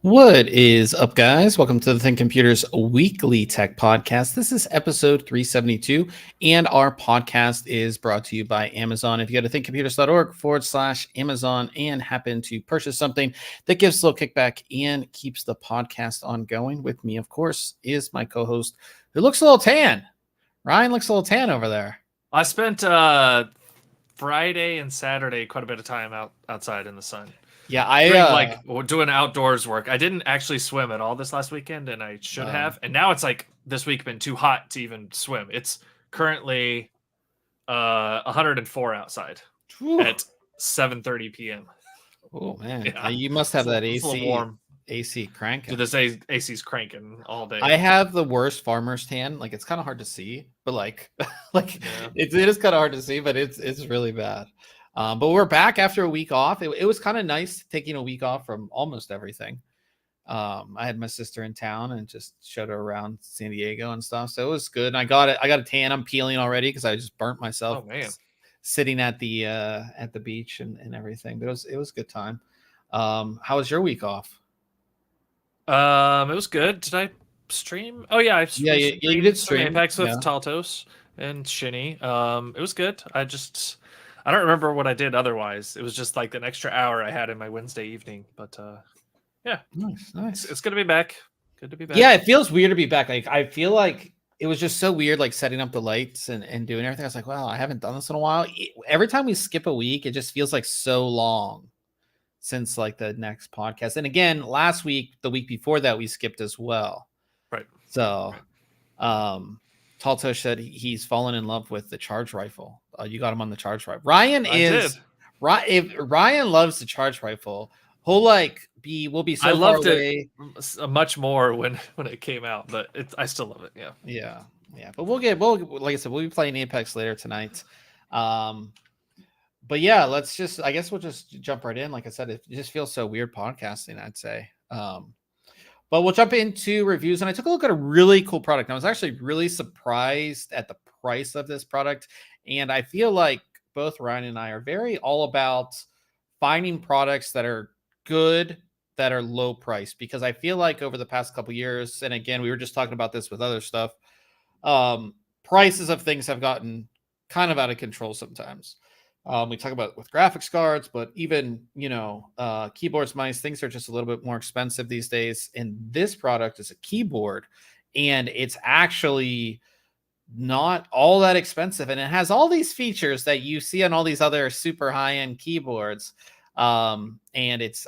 What is up, guys? Welcome to the ThinkComputers Weekly Tech Podcast. This is episode 372, and our podcast is brought to you by Amazon. If you go to thinkcomputers.org/Amazon and happen to purchase something that gives a little kickback and keeps the podcast ongoing, with me, of course, is my co-host who looks a little tan. Ryan looks a little tan over there. I spent Friday and Saturday quite a bit of time outside in the sun. Yeah, doing outdoors work. I didn't actually swim at all this last weekend, and I should have. And now it's like this week been too hot to even swim. It's currently 104 outside at 7:30 p.m. Oh man, yeah. You must have that AC cranking. Dude, this AC's cranking all day. I have the worst farmer's tan. Like, it's kind of hard to see, but it is kind of hard to see, but it's really bad. But we're back after a week off. It was kind of nice taking a week off from almost everything. I had my sister in town and just showed her around San Diego and stuff. So it was good. And I got a tan. I'm peeling already because I just burnt myself sitting at the beach and everything. But it was a good time. How was your week off? It was good. Did I stream? Oh yeah, you did stream Apex with Taltos and Shinny. It was good. I don't remember what I did otherwise. It was just like an extra hour I had in my Wednesday evening. But yeah, nice. It's good to be back. Good to be back. Yeah, it feels weird to be back. Like, I feel like it was just so weird, like setting up the lights and doing everything. I was like, wow, I haven't done this in a while. Every time we skip a week, it just feels like so long since like the next podcast. And again, last week, the week before that, we skipped as well. Right. So, Talto said he's fallen in love with the charge rifle. You got him on the charge rifle. Ryan loves the charge rifle. We'll be so I loved far away. It much more when it came out, but I still love it. Yeah. But like I said, we'll be playing Apex later tonight. But yeah, we'll just jump right in. Like I said, it just feels so weird podcasting, I'd say. But we'll jump into reviews. And I took a look at a really cool product. I was actually really surprised at the price of this product. And I feel like both Ryan and I are very all about finding products that are good, that are low price. Because I feel like over the past couple of years, and again, we were just talking about this with other stuff, prices of things have gotten kind of out of control sometimes. We talk about it with graphics cards, but even, keyboards, mice, things are just a little bit more expensive these days. And this product is a keyboard, and it's actually not all that expensive. And it has all these features that you see on all these other super high-end keyboards. And it's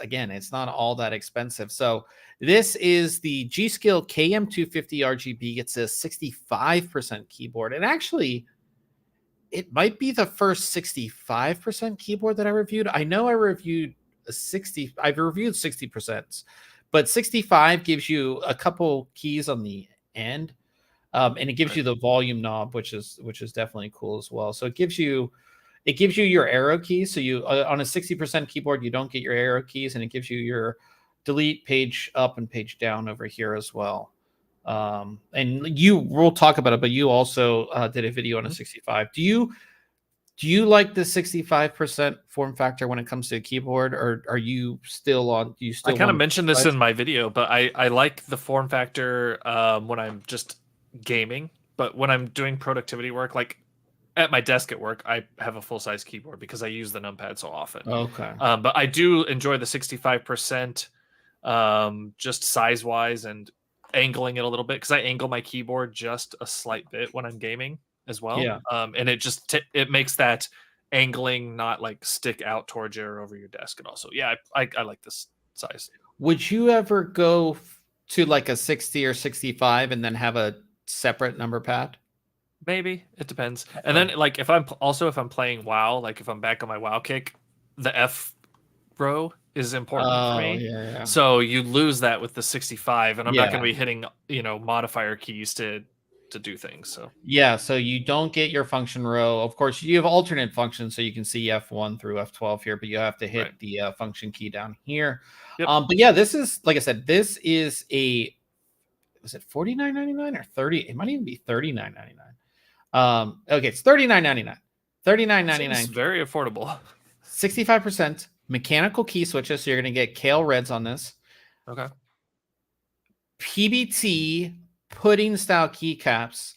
not all that expensive. So this is the G.SKILL KM250 RGB. It's a 65% keyboard. And actually, it might be the first 65% keyboard that I reviewed. I know I reviewed I've reviewed 60%, but 65 gives you a couple keys on the end. And it gives you the volume knob, which is definitely cool as well. So it gives you your arrow keys. So you on a 60% keyboard, you don't get your arrow keys, and it gives you your delete, page up and page down over here as well. And we'll talk about it, but you also did a video on a 65. Do you like the 65% form factor when it comes to a keyboard, or are you still on? I kind of mentioned this in my video, but I like the form factor when I'm just gaming, but when I'm doing productivity work, like at my desk at work, I have a full-size keyboard because I use the numpad so often. Okay. But I do enjoy the 65%, just size-wise, and angling it a little bit because I angle my keyboard just a slight bit when I'm gaming as well. Yeah. And it just it makes that angling not like stick out towards you or over your desk at all. So yeah, I like this size. Would you ever go to like a 60 or 65 and then have a separate number pad? Maybe it depends. And then like if I'm playing WoW, like if I'm back on my WoW kick, the F row is important for me. Yeah. So you lose that with the 65, and I'm not going to Yeah. be hitting modifier keys to do things. So Yeah, so you don't get your function row. Of course, you have alternate functions, so you can see F1 through F12 here, but you have to hit Right. the function key down here. Yep. But yeah, this is, like I said, this is a, was it $49.99 or 30? It might even be $39.99. Okay, it's $39.99. $39.99. Seems very affordable. 65% mechanical key switches, so you're going to get Kale Reds on this. Okay. PBT pudding style keycaps.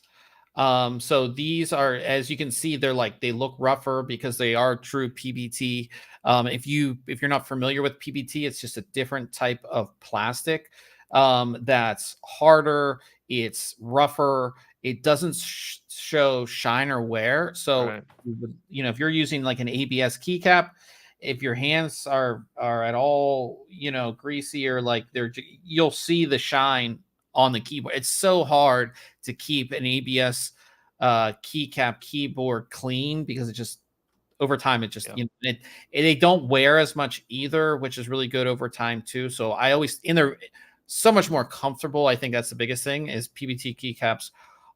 So these are, as you can see, they look rougher because they are true PBT. If you're not familiar with PBT, it's just a different type of plastic that's harder, it's rougher, it doesn't show shine or wear. So Right. if you're using like an ABS keycap, if your hands are at all greasy or like you'll see the shine on the keyboard. It's so hard to keep an ABS keycap keyboard clean because it just over time it just they don't wear as much either, which is really good over time too. So I always they're so much more comfortable. I think that's the biggest thing is PBT keycaps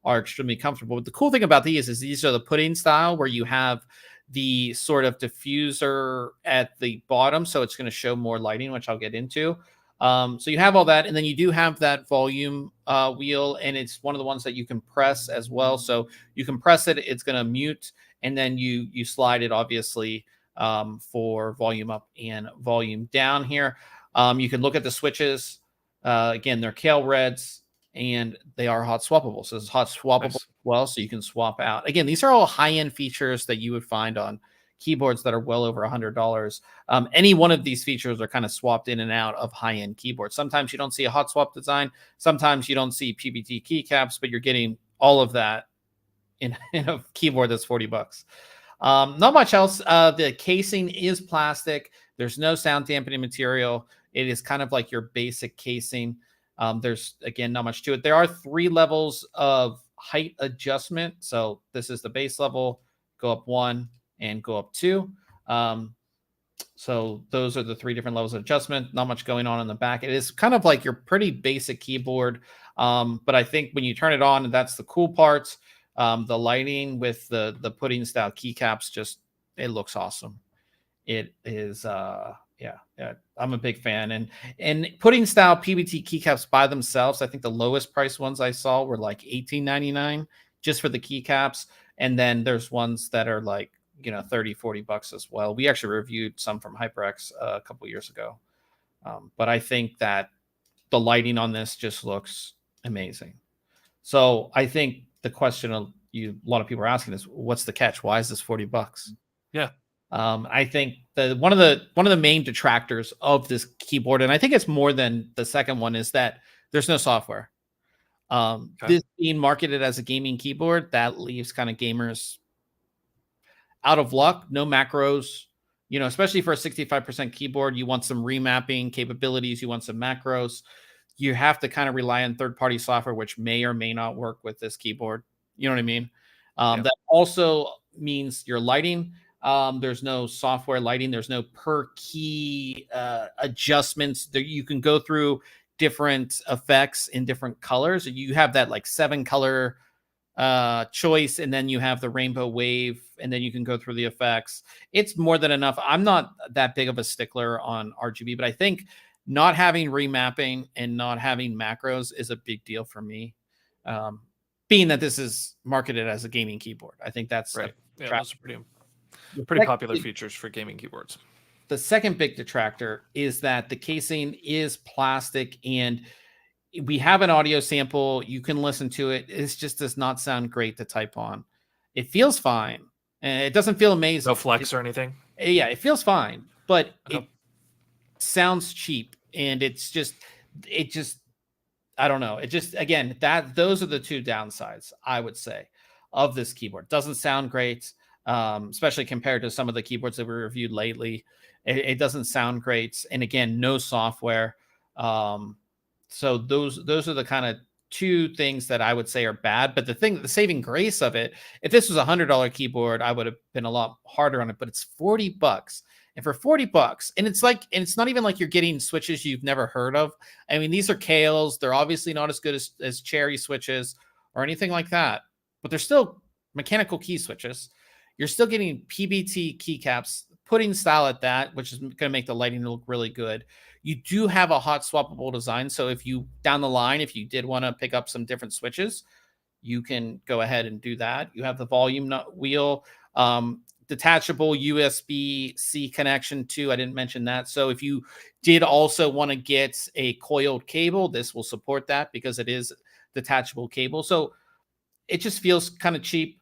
are extremely comfortable. But the cool thing about these is these are the pudding style where you have the sort of diffuser at the bottom, so it's going to show more lighting, which I'll get into. So you have all that, and then you do have that volume wheel, and it's one of the ones that you can press as well. So you can press it, it's going to mute, and then you slide it, obviously, for volume up and volume down here. You can look at the switches. Again, they're Kale Reds, and they are hot swappable. So it's hot swappable as well, so you can swap out. Again, these are all high-end features that you would find on keyboards that are well over $100. Any one of these features are kind of swapped in and out of high-end keyboards. Sometimes you don't see a hot swap design. Sometimes you don't see PBT keycaps, but you're getting all of that in a keyboard that's $40. Not much else. The casing is plastic. There's no sound dampening material. It is kind of like your basic casing. There's, again, not much to it. There are 3 levels of height adjustment. So this is the base level, go up 1 and go up 2. So those are the 3 different levels of adjustment. Not much going on in the back. It is kind of like your pretty basic keyboard. But I think when you turn it on, that's the cool part. The lighting with the pudding style keycaps, just, it looks awesome. It is, yeah, I'm a big fan. And pudding style PBT keycaps by themselves, I think the lowest price ones I saw were like $18.99 just for the keycaps. And then there's ones that are like, $30-$40 as well. We actually reviewed some from HyperX a couple years ago. But I think that the lighting on this just looks amazing. So I think the question a lot of people are asking is, what's the catch? Why is this $40? Yeah. I think one of the main detractors of this keyboard, and I think it's more than the second one, is that there's no software. This being marketed as a gaming keyboard, that leaves kind of gamers out of luck. No macros, especially for a 65% keyboard, you want some remapping capabilities, you want some macros. You have to kind of rely on third-party software, which may or may not work with this keyboard. You know what I mean? That also means your lighting. There's no software lighting. There's no per key adjustments. You can go through different effects in different colors. You have that like 7-color choice, and then you have the rainbow wave, and then you can go through the effects. It's more than enough. I'm not that big of a stickler on RGB, but I think not having remapping and not having macros is a big deal for me. Being that this is marketed as a gaming keyboard, I think that's right. Yeah, those are pretty popular features for gaming keyboards. The second big detractor is that the casing is plastic, and we have an audio sample. You can listen to it. It just does not sound great to type on. It feels fine, and it doesn't feel amazing. No flex or anything. Yeah, it feels fine, but it sounds cheap, and it just I don't know. It just, again, those are the two downsides, I would say, of this keyboard. Doesn't sound great, especially compared to some of the keyboards that we reviewed lately. It doesn't sound great, and again, no software. So those are the kind of two things that I would say are bad. But the saving grace of it, if this was $100 keyboard, I would have been a lot harder on it. But it's $40. And for $40, and it's not even like you're getting switches you've never heard of. I mean, these are Kales. They're obviously not as good as Cherry switches or anything like that, but they're still mechanical key switches. You're still getting PBT keycaps, putting style at that, which is going to make the lighting look really good. You do have a hot swappable design. So if you, down the line, if you did want to pick up some different switches, you can go ahead and do that. You have the volume wheel, detachable USB-C connection too. I didn't mention that. So if you did also want to get a coiled cable, this will support that because it is detachable cable. So it just feels kind of cheap.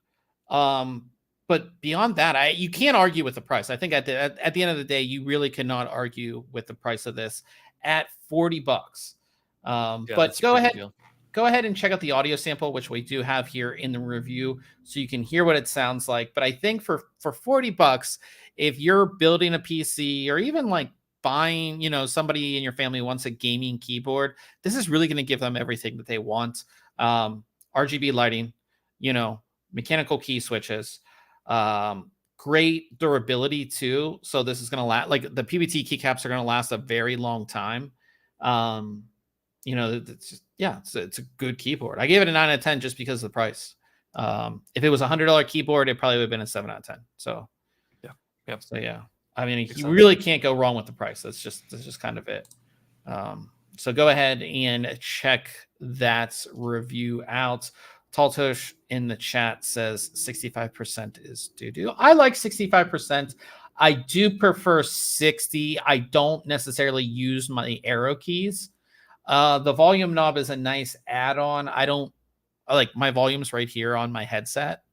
But beyond that, you can't argue with the price. I think at the end of the day, you really cannot argue with the price of this at $40. But go ahead and check out the audio sample, which we do have here in the review, so you can hear what it sounds like. But I think for $40, if you're building a PC or even like buying, somebody in your family wants a gaming keyboard, this is really going to give them everything that they want. RGB lighting, mechanical key switches, great durability too. So this is going to last, like the PBT keycaps are going to last a very long time. It's just, it's a good keyboard. I gave it a 9 out of 10 just because of the price. If it was $100 keyboard, it probably would have been a 7 out of 10. So yeah. So yeah, I mean, you really can't go wrong with the price. That's just kind of it. So go ahead and check that review out. Taltosh in the chat says 65% is doo-doo. I like 65%. I do prefer 60. I don't necessarily use my arrow keys. The volume knob is a nice add-on. I like my volume's right here on my headset.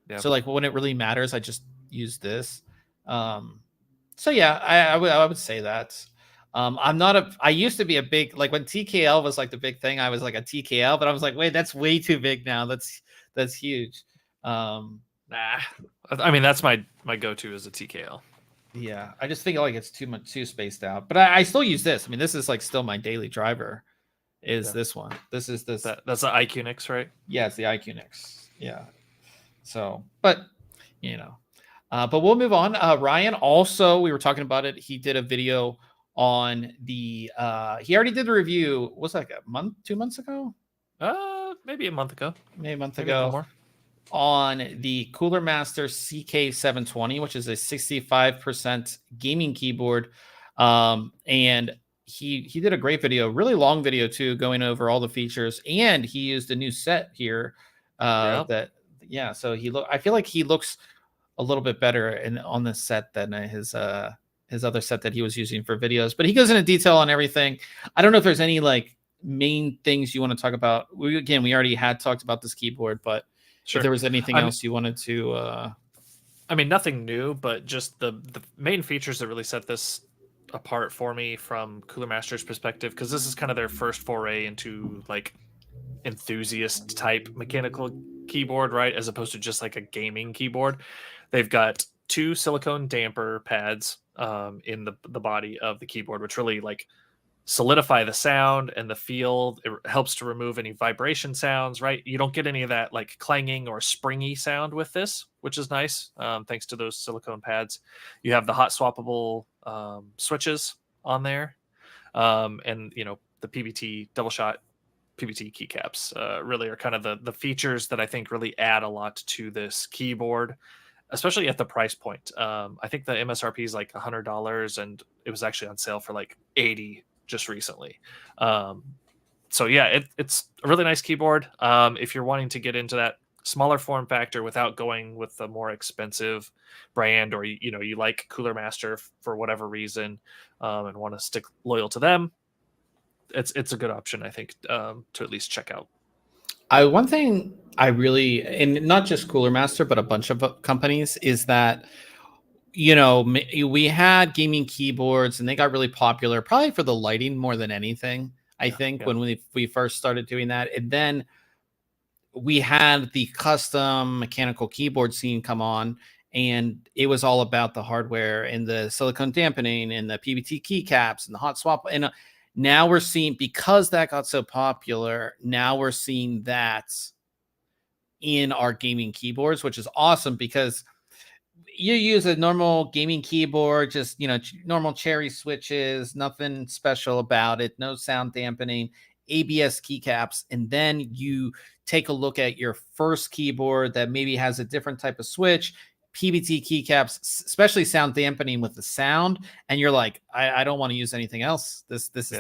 Yep. So like when it really matters, I just use this. So yeah, I would say that. I used to be a big, like when TKL was like the big thing, I was like a TKL, but I was like, wait, that's way too big now. That's huge. Nah, I mean, that's my go-to is a TKL. Yeah. I just think like it's too spaced out, but I still use this. I mean, this is like still my daily driver is this one. That's the IQ-Nix, right? Yeah. It's the IQ-Nix. Yeah. So, but but we'll move on. Ryan also, we were talking about it. He did a video on the he already did the review. Was that like 2 months ago? Maybe a month ago. Maybe a month ago. More. On the Cooler Master CK720, which is a 65% gaming keyboard. And he did a great video, really long video too, going over all the features. And he used a new set here. So I feel like he looks a little bit better on this set than his other set that he was using for videos, but he goes into detail on everything. I don't know if there's any like main things you want to talk about. We already had talked about this keyboard, but if there was anything else you wanted to, I mean, nothing new, but just the main features that really set this apart for me from Cooler Master's perspective, because this is kind of their first foray into like enthusiast type mechanical keyboard, right? As opposed to just like a gaming keyboard. They've got 2 silicone damper pads in the body of the keyboard, which really like solidify the sound and the feel. It helps to remove any vibration sounds, right? You don't get any of that like clanging or springy sound with this, which is nice, thanks to those silicone pads. You have the hot swappable switches on there, and the PBT double shot PBT keycaps really are kind of the features that I think really add a lot to this keyboard, especially at the price point. I think the MSRP is like $100, and it was actually on sale for like $80 just recently. So yeah, it's a really nice keyboard. If you're wanting to get into that smaller form factor without going with the more expensive brand, or you like Cooler Master for whatever reason, and want to stick loyal to them, it's a good option, I think, to at least check out. One thing I really, and not just Cooler Master, but a bunch of companies, is that we had gaming keyboards and they got really popular, probably for the lighting more than anything. I think, when we first started doing that. And then we had the custom mechanical keyboard scene come on, and it was all about the hardware and the silicone dampening and the PBT keycaps and the hot swap. And now we're seeing, because that got so popular, now we're seeing that in our gaming keyboards, which is awesome, because you use a normal gaming keyboard, just, normal cherry switches, nothing special about it, no sound dampening, ABS keycaps, and then you take a look at your first keyboard that maybe has a different type of switch, PBT keycaps, especially sound dampening with the sound, and you're like, I don't want to use anything else. This is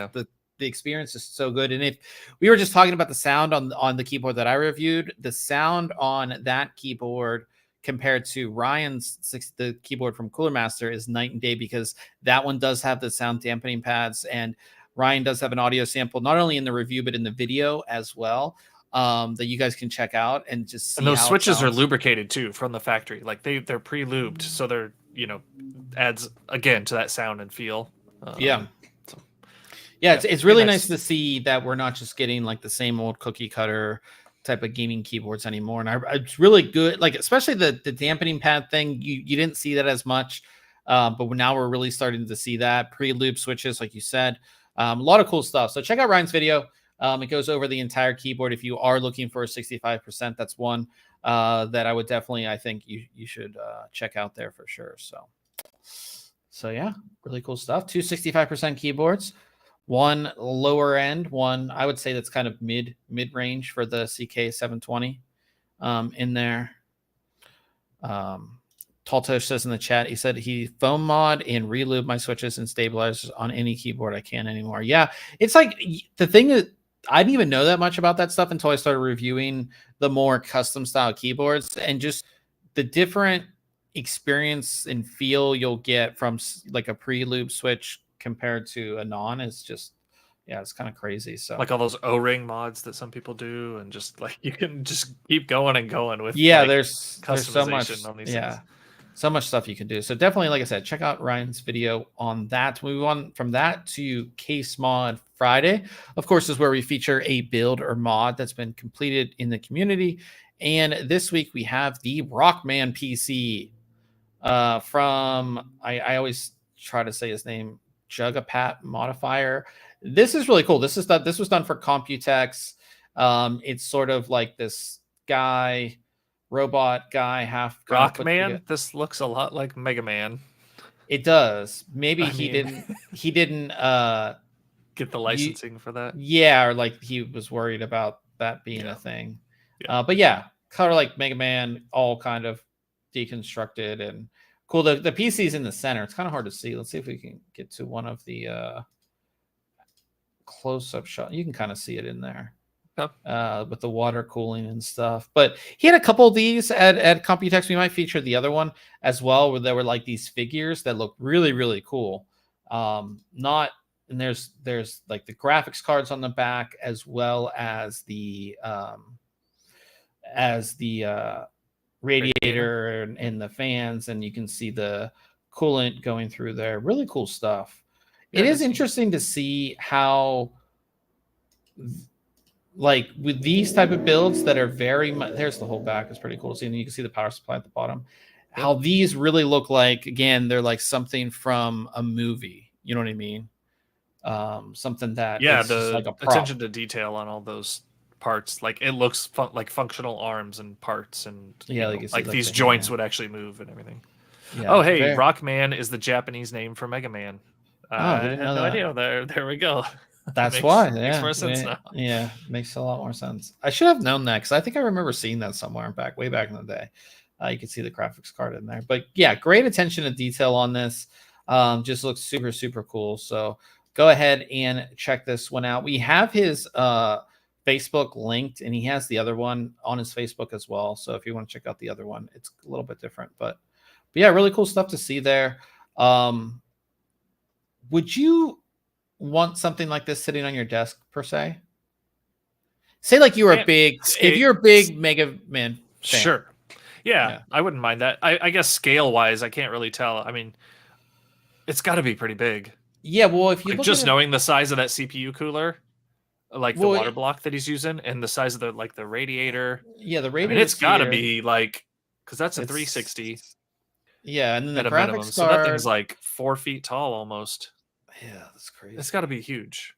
the experience is so good. And if we were just talking about the sound on the keyboard that I reviewed, the sound on that keyboard compared to the keyboard from Cooler Master is night and day, because that one does have the sound dampening pads, and Ryan does have an audio sample, not only in the review, but in the video as well, that you guys can check out and just see. And those switches are lubricated too from the factory. Like they're pre-lubed, so they're, adds again to that sound and feel. It's really nice to see that we're not just getting like the same old cookie cutter type of gaming keyboards anymore. And it's really good, like especially the dampening pad thing. You didn't see that as much, but now we're really starting to see that. Pre-lube switches, like you said, a lot of cool stuff. So check out Ryan's video. It goes over the entire keyboard. If you are looking for a 65%, that's one that I would definitely, I think you should check out there for sure. So yeah, really cool stuff. 2 65% keyboards. One lower end, one I would say that's kind of mid range for the CK720 in there. Taltosh says in the chat, he said he foam mod and relube my switches and stabilizers on any keyboard I can anymore. Yeah, it's like the thing that I didn't even know that much about that stuff until I started reviewing the more custom style keyboards, and just the different experience and feel you'll get from like a pre-lube switch compared to a non is just, it's kind of crazy. So like all those O-ring mods that some people do, and just like you can just keep going and going with there's so much on these things. So much stuff you can do. So definitely, like I said, check out Ryan's video on that. We move on from that to Case Mod Friday, of course, is where we feature a build or mod that's been completed in the community. And this week we have the Rockman PC from, I always try to say his name, Jugapat Modifier. This is really cool. This was done for Computex. It's sort of like this robot guy, half Rockman. This looks a lot like Mega Man. It does. Maybe he didn't get the licensing for that. Yeah, or like he was worried about that being a thing. But yeah, kind of like Mega Man, all kind of deconstructed and cool. The PC's in the center. It's kind of hard to see. Let's see if we can get to one of the close-up shot. You can kind of see it in there. With the water cooling and stuff. But he had a couple of these at Computex. We might feature the other one as well, where there were like these figures that look really, really cool. And there's like the graphics cards on the back, as well as the radiator and the fans, and you can see the coolant going through there. Really cool stuff. It is interesting to see how, like with these type of builds that are very much, there's the whole back is pretty cool to see, and you can see the power supply at the bottom, how these really look like, again, they're like something from a movie, you know what I mean? Something that the like a prop. Attention to detail on all those parts, like it looks like functional arms and parts, and like these joints would actually move and everything. Rockman is the Japanese name for Mega Man. I had no idea. There we go. That's why. Makes more sense now. Yeah, makes a lot more sense. I should have known that, because I think I remember seeing that somewhere way back in the day. You can see the graphics card in there. But yeah, great attention to detail on this. Just looks super, super cool. So go ahead and check this one out. We have his Facebook linked, and he has the other one on his Facebook as well. So if you want to check out the other one, it's a little bit different. But yeah, really cool stuff to see there. Would you want something like this sitting on your desk per se? Say like you were if you're a big Mega Man fan. Sure. Yeah, I wouldn't mind that. I guess scale wise, I can't really tell. I mean, it's got to be pretty big. Yeah, well, if you like just knowing the size of that CPU cooler. like the water block that he's using, and the size of the like the radiator. Yeah, the I radiator. mean, it's got to be like, because that's a 360. Yeah, and then the at a graphics minimum. card. So that thing's like 4 feet tall almost. Yeah, that's crazy. It's got to be huge.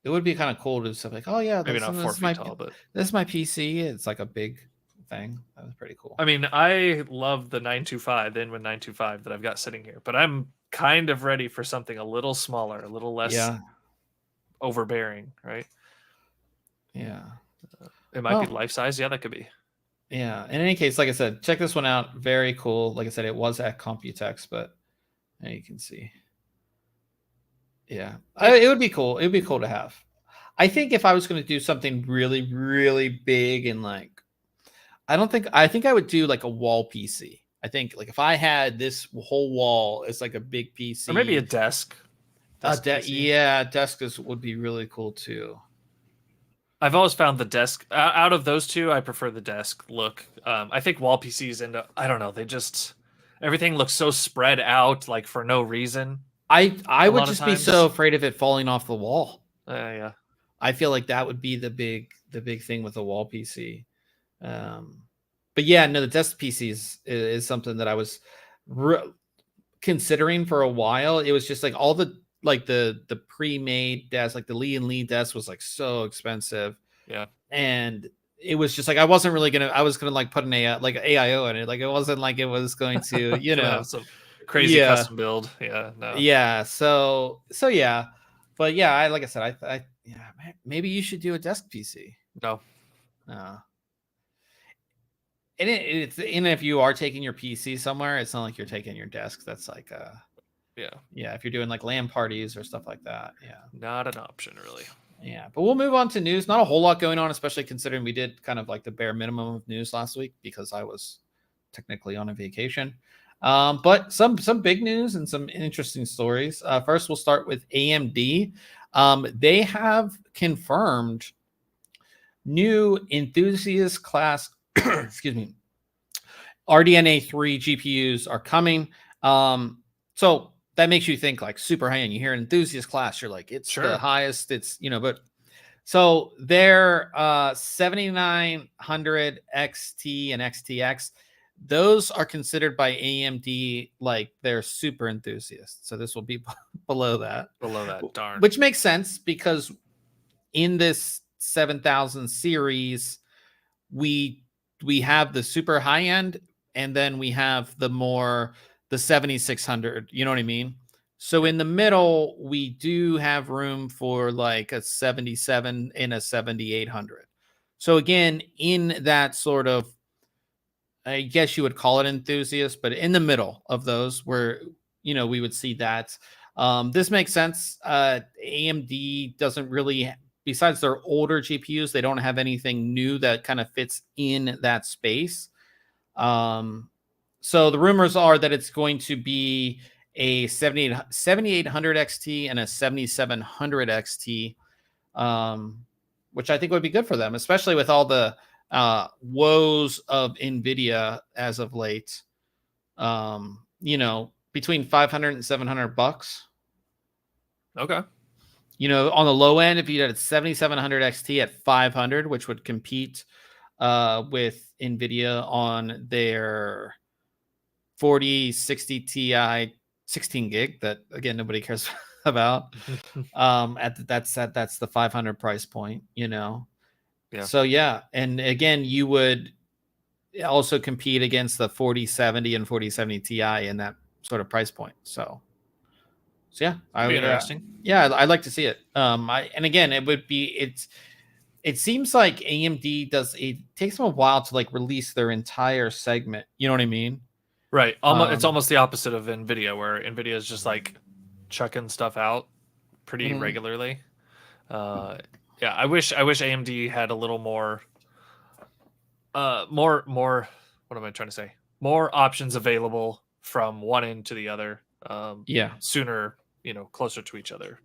It would be kind of cool to do stuff like, oh yeah, maybe not 4 feet tall, but this is my PC. It's like a big thing. That was pretty cool. I mean, I love the 925, the Inwin 925 that I've got sitting here, but I'm kind of ready for something a little smaller, a little less overbearing, right? Yeah. It might be life size. Yeah, that could be. Yeah. In any case, like I said, check this one out. Very cool. Like I said, it was at Computex, but now you can see. Yeah. It would be cool. It would be cool to have. I think if I was going to do something really, really big and like, I think I would do like a wall PC. I think like if I had this whole wall, it's like a big PC. Or maybe a desk. Yeah, desk would be really cool too. I've always found the desk out of those two, I prefer the desk look. I think wall PCs end up, I don't know, they just everything looks so spread out, like for no reason. I would just be so afraid of it falling off the wall. Yeah. I feel like that would be the big thing with a wall PC. But yeah, no, the desk PC is something that I was considering for a while. It was just like all the pre-made desk, like the Lee & Lee desk was like so expensive. Yeah. And it was just like I was gonna like put an AIO in it. Like it wasn't like it was going to, you know, some crazy custom build. Yeah, no. Yeah. So yeah. But yeah, like I said, I maybe you should do a desk PC. No. And if you are taking your PC somewhere, it's not like you're taking your desk. That's like yeah. If you're doing like LAN parties or stuff like that, not an option really. Yeah, but we'll move on to news. Not a whole lot going on, especially considering we did kind of like the bare minimum of news last week because I was technically on a vacation. But some big news and some interesting stories. First, we'll start with AMD. They have confirmed new enthusiast class, excuse me, RDNA 3 GPUs are coming. So that makes you think like super high end. You hear enthusiast class, you're like, it's the highest. It's, but so their 7900 XT and XTX, those are considered by AMD like they're super enthusiasts. So this will be below that. Darn. Which makes sense because in this 7000 series, we have the super high end, and then we have the 7600. You know what I mean? So in the middle, we do have room for like a 77 and a 7800. So again, in that sort of, I guess you would call it enthusiast, but in the middle of those where, we would see that. This makes sense. AMD doesn't really, besides their older GPUs, they don't have anything new that kind of fits in that space. So the rumors are that it's going to be a 7800 XT and a 7700 XT, which I think would be good for them, especially with all the woes of NVIDIA as of late. Between $500 and $700. Okay. On the low end, if you had a 7700 XT at 500, which would compete with NVIDIA on their 4060 Ti 16 gig that again nobody cares about. That's the 500 price point. Yeah. So yeah, and again, you would also compete against the 4070 and 4070 Ti in that sort of price point. So yeah, That'd be interesting. I'd like to see it. And again, it seems like AMD it takes them a while to like release their entire segment. You know what I mean? Right. It's almost the opposite of NVIDIA, where NVIDIA is just like chucking stuff out pretty regularly. I wish AMD had a little more what am I trying to say? More options available from one end to the other. Sooner, closer to each other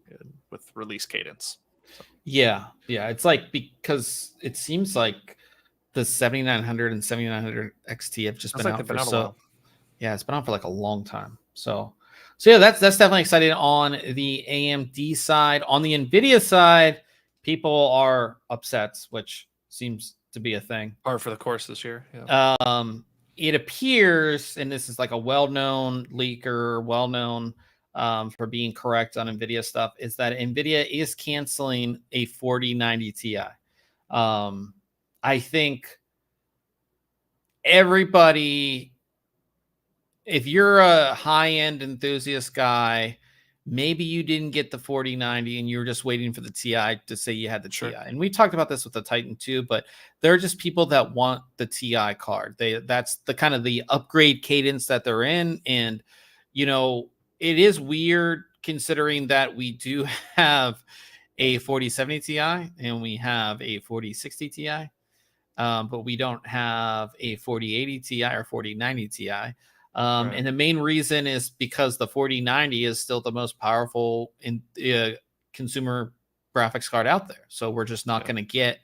with release cadence. So. Yeah. It's like, because it seems like the 7900 and 7900 XT have just been out for so. Yeah, it's been on for like a long time. So yeah, that's definitely exciting on the AMD side. On the NVIDIA side, people are upset, which seems to be a thing. Par for the course this year. Yeah. It appears, and this is like a well-known leaker, well-known for being correct on NVIDIA stuff, is that NVIDIA is canceling a 4090 Ti. I think everybody, if you're a high-end enthusiast guy, maybe you didn't get the 4090 and you were just waiting for the Ti to say you had the Sure. Ti. And we talked about this with the Titan too, but there are just people that want the Ti card. That's the kind of the upgrade cadence that they're in. And, you know, it is weird considering that we do have a 4070 Ti and we have a 4060 Ti, but we don't have a 4080 Ti or 4090 Ti. Right. And the main reason is because the 4090 is still the most powerful in consumer graphics card out there. So we're just not going to get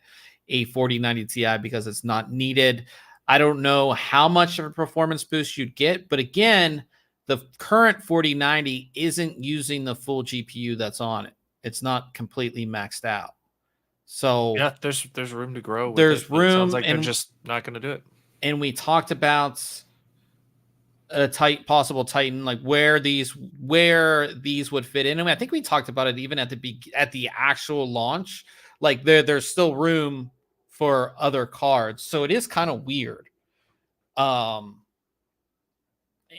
a 4090 Ti because it's not needed. I don't know how much of a performance boost you'd get, but again, the current 4090 isn't using the full GPU that's on it. It's not completely maxed out. So yeah, there's room to grow. There's room. It sounds like they're just not going to do it. And we talked about a possible Titan, like where these would fit in. And I think we talked about it even at the actual launch. Like there's still room for other cards, so it is kind of weird.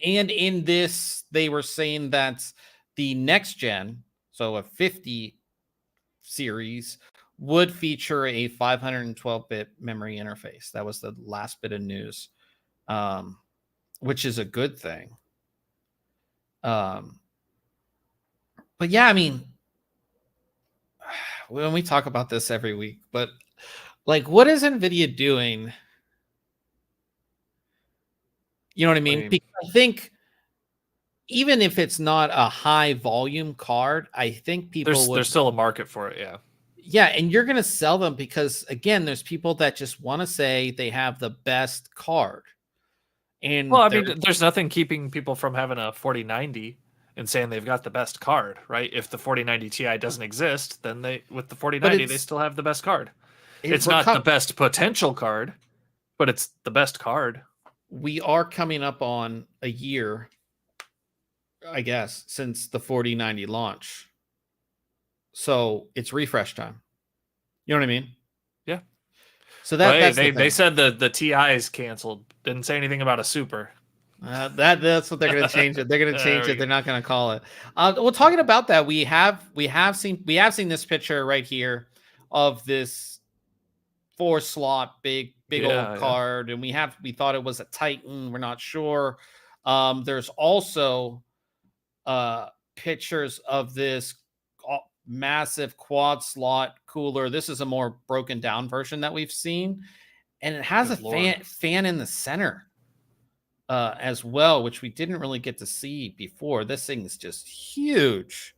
And in this, they were saying that the next gen, so a 50 series, would feature a 512-bit memory interface. That was the last bit of news, which is a good thing. But yeah, I mean, when we talk about this every week, but like, what is NVIDIA doing? You know what I mean? Because I think even if it's not a high volume card, I think people there's still a market for it. Yeah. Yeah, and you're going to sell them because, again, there's people that just want to say they have the best card. And well, I mean, there's nothing keeping people from having a 4090 and saying they've got the best card, right? If the 4090 Ti doesn't exist, then with the 4090 they still have the best card. It's not the best potential card, but it's the best card. We are coming up on a year, I guess, since the 4090 launch. So it's refresh time. You know what I mean? Yeah. So that's they said the TI is canceled. Didn't say anything about a super. That's what they're going to change it. They're going to change it. They're not going to call it. Well, talking about that, we have seen this picture right here of this 4-slot big old card, and we thought it was a Titan. We're not sure. There's also pictures of this massive quad slot cooler. This is a more broken down version that we've seen, and it has fan in the center as well, which we didn't really get to see before. This thing is just huge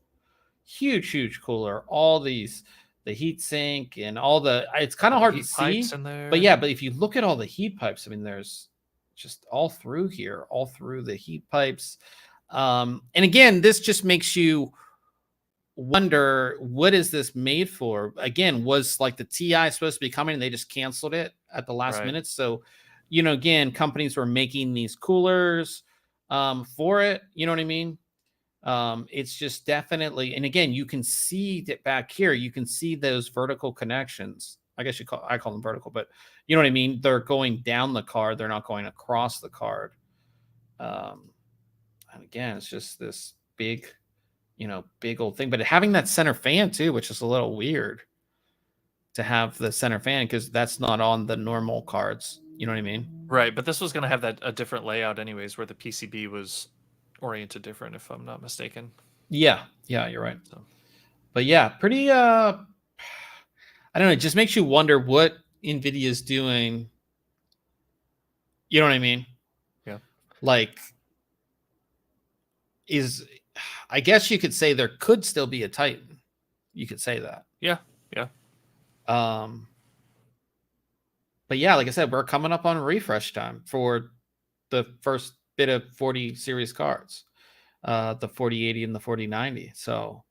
cooler. All these, the heat sink and all the, it's kind of hard to see in there. But yeah, but if you look at all the heat pipes, I mean, there's just all through here, all through the heat pipes. And again, this just makes you wonder, what is this made for? Again, was like the Ti supposed to be coming and they just canceled it at the last minute? So, you know, again, companies were making these coolers for it. You know what I mean? It's just definitely, and again, you can see that back here, you can see those vertical connections. I guess I call them vertical, but you know what I mean? They're going down the card. They're not going across the card. And again, it's just this big, you know, big old thing, but having that center fan too, which is a little weird to have the center fan, because that's not on the normal cards. You know what I mean? Right. But this was going to have a different layout anyways, where the PCB was oriented different, if I'm not mistaken. Yeah, you're right. So, but yeah, pretty I don't know, it just makes you wonder what NVIDIA is doing. You know what I mean? Yeah. Like, I guess you could say there could still be a Titan. You could say that. Yeah. But yeah, like I said, we're coming up on refresh time for the first bit of 40 series cards, the 4080 and the 4090. So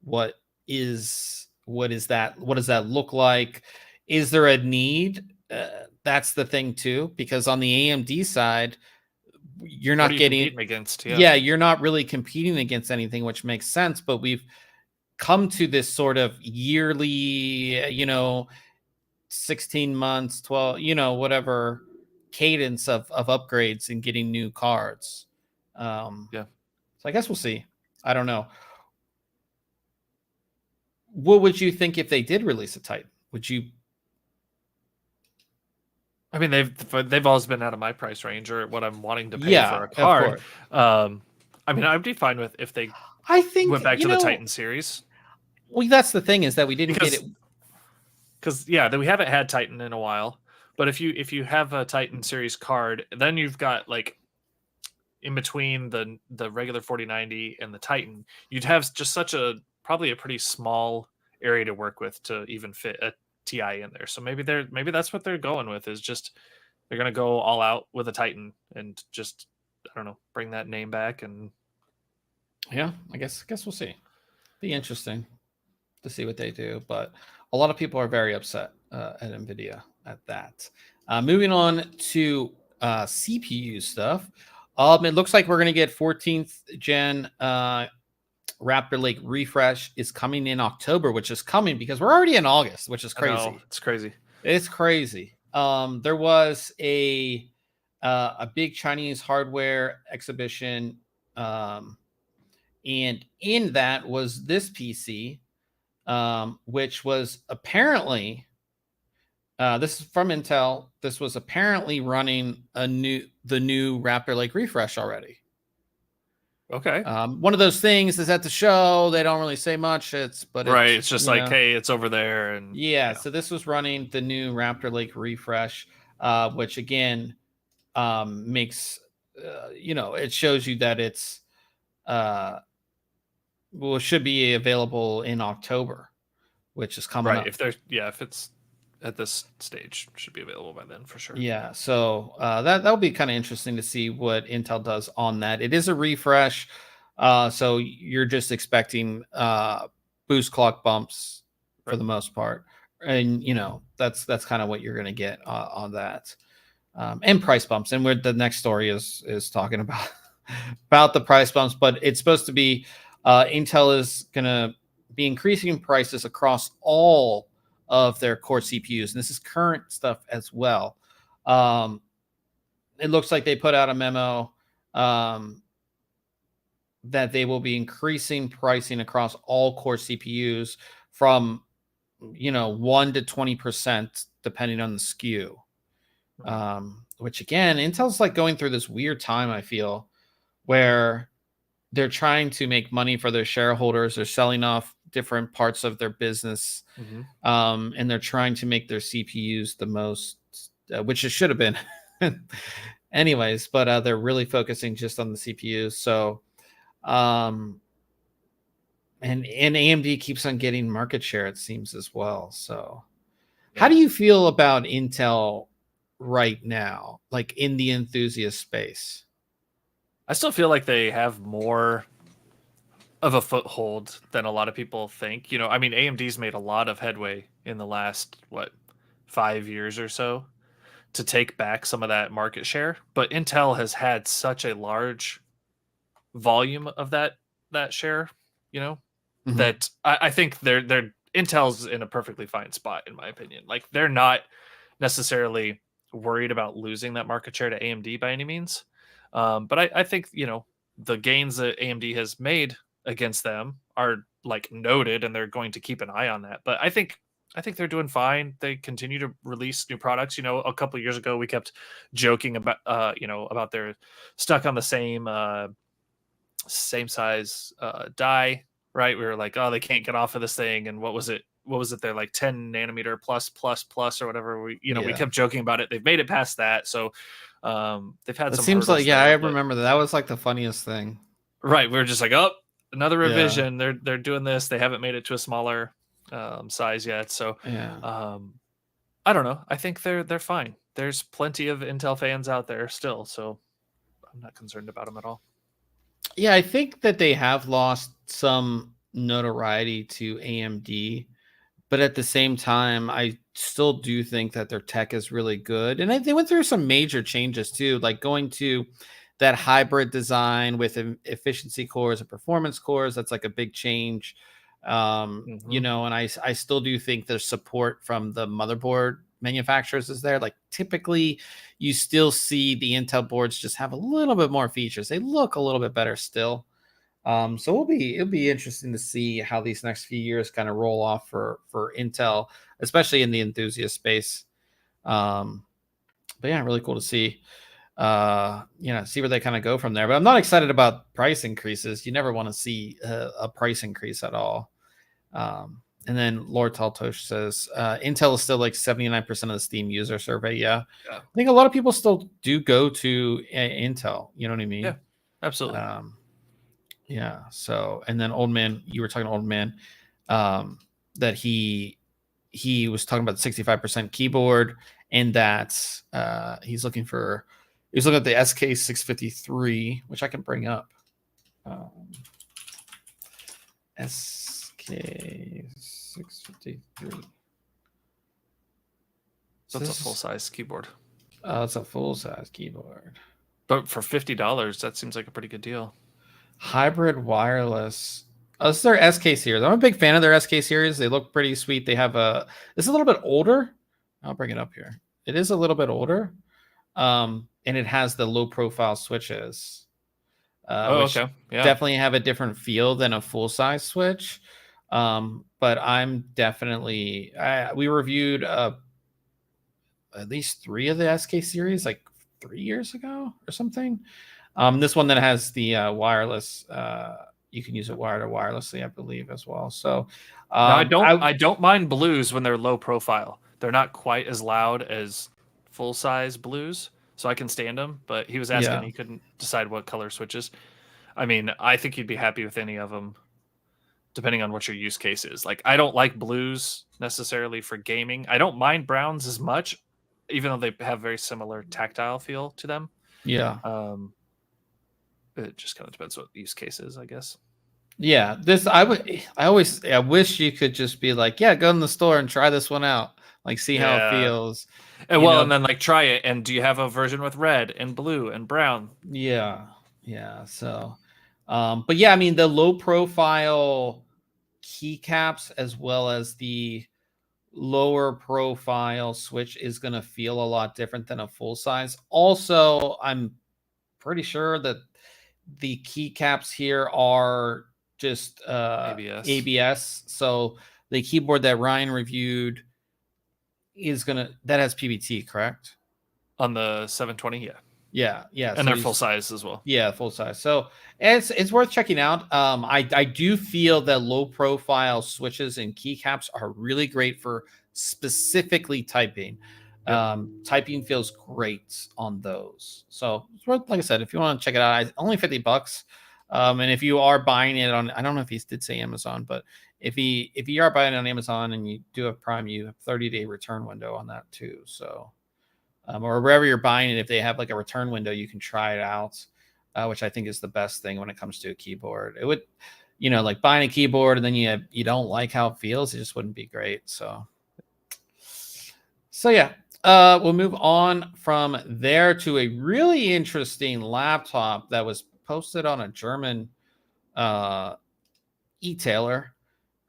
what is What is that? What does that look like? Is there a need? That's the thing too, because on the AMD side, you're What are not you getting, competing against? Yeah. yeah, you're not really competing against anything, which makes sense. But we've come to this sort of yearly, 16 months, 12, whatever cadence of upgrades and getting new cards. Yeah. So I guess we'll see. I don't know. What would you think if they did release a Titan? Would you? I mean, they've always been out of my price range or what I'm wanting to pay for Yeah, a of card. course. I mean, I'd be fine with if they I think, went back to the Titan series. well, that's the thing, is that we didn't get it. Because we haven't had Titan in a while. But if you have a Titan series card, then you've got like in between the regular 4090 and the Titan, you'd have just probably a pretty small area to work with to even fit a TI in there. So maybe that's what they're going with, is just they're gonna go all out with a Titan and just, I don't know, bring that name back. And Yeah, I guess we'll see. Be interesting to see what they do, but a lot of people are very upset at NVIDIA at that. Moving on to CPU stuff. It looks like we're going to get 14th gen Raptor Lake refresh is coming in October, which is coming because we're already in August, which is crazy. I know, it's crazy. It's crazy. There was a big Chinese hardware exhibition, and in that was this PC, which was apparently, this is from Intel. This was apparently running the new Raptor Lake refresh already. Okay. One of those things is at the show. They don't really say much. It's just like, hey, it's over there. And yeah. So this was running the new Raptor Lake refresh, which again makes it shows you that it's it should be available in October, which is coming up. If it's at this stage, should be available by then for sure. Yeah, so that'll be kind of interesting to see what Intel does on that. It is a refresh, so you're just expecting boost clock bumps for the most part, and that's kind of what you're going to get on that, and price bumps. And where the next story is talking about about the price bumps, but it's supposed to be Intel is going to be increasing prices across all of their core CPUs, and this is current stuff as well. It looks like they put out a memo that they will be increasing pricing across all core CPUs from 1 to 20% depending on the SKU. Which again, Intel's like going through this weird time, I feel, where they're trying to make money for their shareholders. They're selling off different parts of their business, and they're trying to make their CPUs the most, which it should have been anyways, but they're really focusing just on the CPUs. So, and AMD keeps on getting market share, it seems, as well. So how do you feel about Intel right now, like in the enthusiast space? I still feel like they have more of a foothold than a lot of people think. I mean, AMD's made a lot of headway in the last 5 years or so to take back some of that market share, but Intel has had such a large volume of that share, that I think they're Intel's in a perfectly fine spot, in my opinion. Like, they're not necessarily worried about losing that market share to AMD by any means. But I think, the gains that AMD has made against them are like noted, and they're going to keep an eye on that. But I think they're doing fine. They continue to release new products. A couple of years ago, we kept joking about, about their stuck on the same size die, right? We were like, oh, they can't get off of this thing. And what was it? They're like 10 nanometer plus or whatever. We kept joking about it. They've made it past that. So they've had it some. Seems like, I remember that was like the funniest thing. Right. We were just like, oh, another revision. Yeah. They're doing this. They haven't made it to a smaller size yet. So I don't know. I think they're fine. There's plenty of Intel fans out there still. So I'm not concerned about them at all. Yeah, I think that they have lost some notoriety to AMD. But at the same time, I still do think that their tech is really good. And they went through some major changes too, like going to that hybrid design with efficiency cores and performance cores. That's like a big change. You know, and I still do think there's support from the motherboard manufacturers is there. Like typically you still see the Intel boards just have a little bit more features. They look a little bit better still. So it'll be interesting to see how these next few years kind of roll off for Intel, especially in the enthusiast space. But yeah, really cool to see. You know, see where they kind of go from there. But I'm not excited about price increases. You never want to see a price increase at all. And then Lord Taltosh says Intel is still like 79% of the Steam user survey. Yeah, I think a lot of people still do go to Intel. You know what I mean? Yeah, absolutely. Yeah. So, and then Old Man, you were talking to Old Man, that he was talking about the 65% keyboard, and that he's looking at the SK653, which I can bring up. SK653. So it's a full size keyboard. It's a full size keyboard. But for $50, that seems like a pretty good deal. Hybrid wireless. Oh, this is their SK series. I'm a big fan of their SK series. They look pretty sweet. They have it's a little bit older. I'll bring it up here. It is a little bit older. And it has the low profile switches. Which okay. Yeah. Definitely have a different feel than a full size switch. But I'm definitely we reviewed at least 3 of the SK series like 3 years ago or something. This one that has the wireless, you can use it wired or wirelessly, I believe, as well. So I don't mind blues when they're low profile. They're not quite as loud as full size blues, so I can stand them. But he was asking, he couldn't decide what color switches. I mean, I think you'd be happy with any of them, depending on what your use case is. Like, I don't like blues necessarily for gaming. I don't mind browns as much, even though they have very similar tactile feel to them. Yeah. It just kind of depends what the use case is, I guess. Yeah, I wish you could just be like, yeah, go in the store and try this one out, like see how it feels. And and then like try it. And do you have a version with red and blue and brown? Yeah. So, but yeah, I mean the low profile keycaps as well as the lower profile switch is going to feel a lot different than a full size. Also, I'm pretty sure that the keycaps here are just ABS. So the keyboard that Ryan reviewed that has PBT, correct? On the 720, yeah. And so they're full size as well. Yeah, full size. So it's worth checking out. I do feel that low profile switches and keycaps are really great for specifically typing. Typing feels great on those. So it's worth, like I said, if you want to check it out, only $50. And if you are buying it on, I don't know if he did say Amazon, but if you are buying it on Amazon and you do have Prime, you have 30-day return window on that too. So, or wherever you're buying it, if they have like a return window, you can try it out, which I think is the best thing when it comes to a keyboard. It would, like buying a keyboard and then you don't like how it feels, it just wouldn't be great. So yeah. We'll move on from there to a really interesting laptop that was posted on a German e-tailer.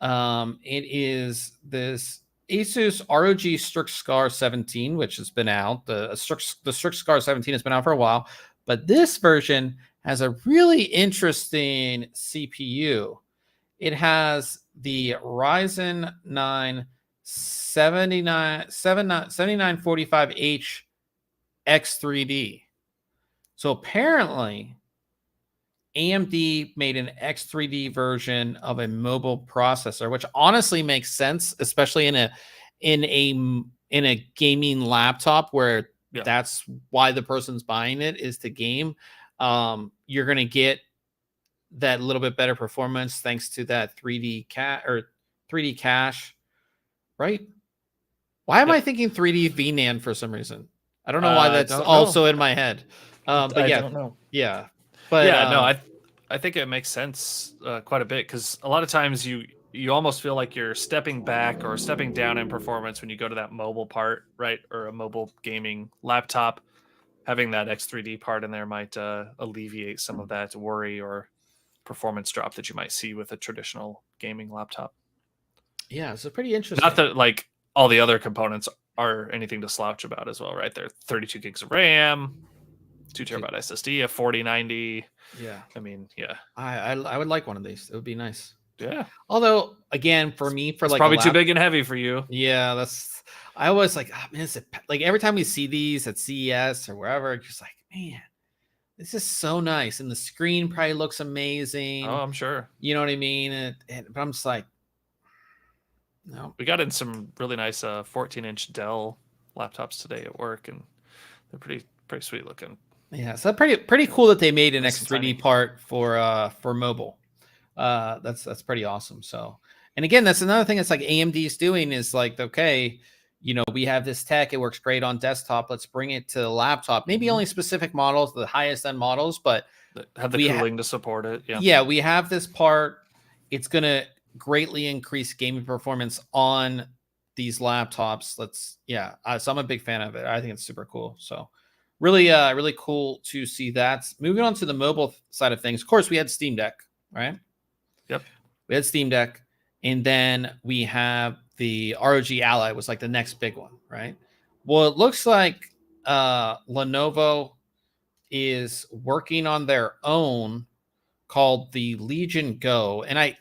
It is this Asus ROG Strix Scar 17, which has been out. The Strix Scar 17 has been out for a while, but this version has a really interesting CPU. It has the Ryzen 9 7945H X3D. So apparently AMD made an X3D version of a mobile processor, which honestly makes sense, especially in a gaming laptop where that's why the person's buying it, is to game. You're going to get that little bit better performance thanks to that 3D cache, right? Why am I thinking 3D VNAND for some reason? I don't know why that's also in my head. But I don't know. Yeah. But no, I think it makes sense quite a bit, because a lot of times you you almost feel like you're stepping back or stepping down in performance when you go to that mobile part, right? Or a mobile gaming laptop. Having that X3D part in there might alleviate some of that worry or performance drop that you might see with a traditional gaming laptop. Yeah, it's pretty interesting. Not that like all the other components are anything to slouch about as well, right? They're 32 gigs of RAM, 2 TB SSD, a 4090. Yeah. I mean, yeah. I would like one of these. It would be nice. Yeah. Although, again, for me, for it's like probably too big and heavy for you. Yeah, I always like, oh, man, is it like every time we see these at CES or wherever, it's just like, man, this is so nice, and the screen probably looks amazing. Oh, I'm sure. You know what I mean? But I'm just like, no. We got in some really nice 14-inch Dell laptops today at work, and they're pretty sweet looking. Yeah, so pretty cool that they made an X3D part for mobile. That's pretty awesome. So, and again, that's another thing that's like AMD's doing is like, okay, you know, we have this tech, it works great on desktop, let's bring it to the laptop. Maybe only specific models, the highest end models, but have the cooling to support it. Yeah, we have this part. It's gonna greatly increase gaming performance on these laptops. So I'm a big fan of it. I think it's super cool. So really cool to see that. Moving on to the mobile side of things, of course, we had Steam Deck, right? Yep. We had Steam Deck, and then we have the ROG Ally was like the next big one, right? Well, it looks like Lenovo is working on their own called the Legion Go, and I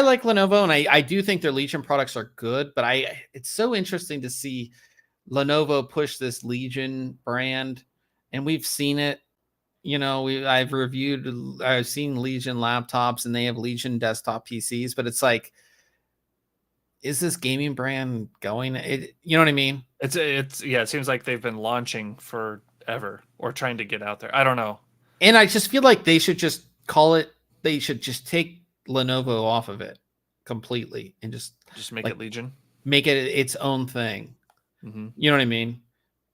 like Lenovo, and I do think their Legion products are good, but it's so interesting to see Lenovo push this Legion brand, and we've seen it. You know, I've seen Legion laptops, and they have Legion desktop PCs, but it's like, is this gaming brand going? You know what I mean? It seems like they've been launching forever or trying to get out there. I don't know. And I just feel like they should just call it. They should just take Lenovo off of it completely and just make it Legion, make it its own thing. Mm-hmm. You know what I mean?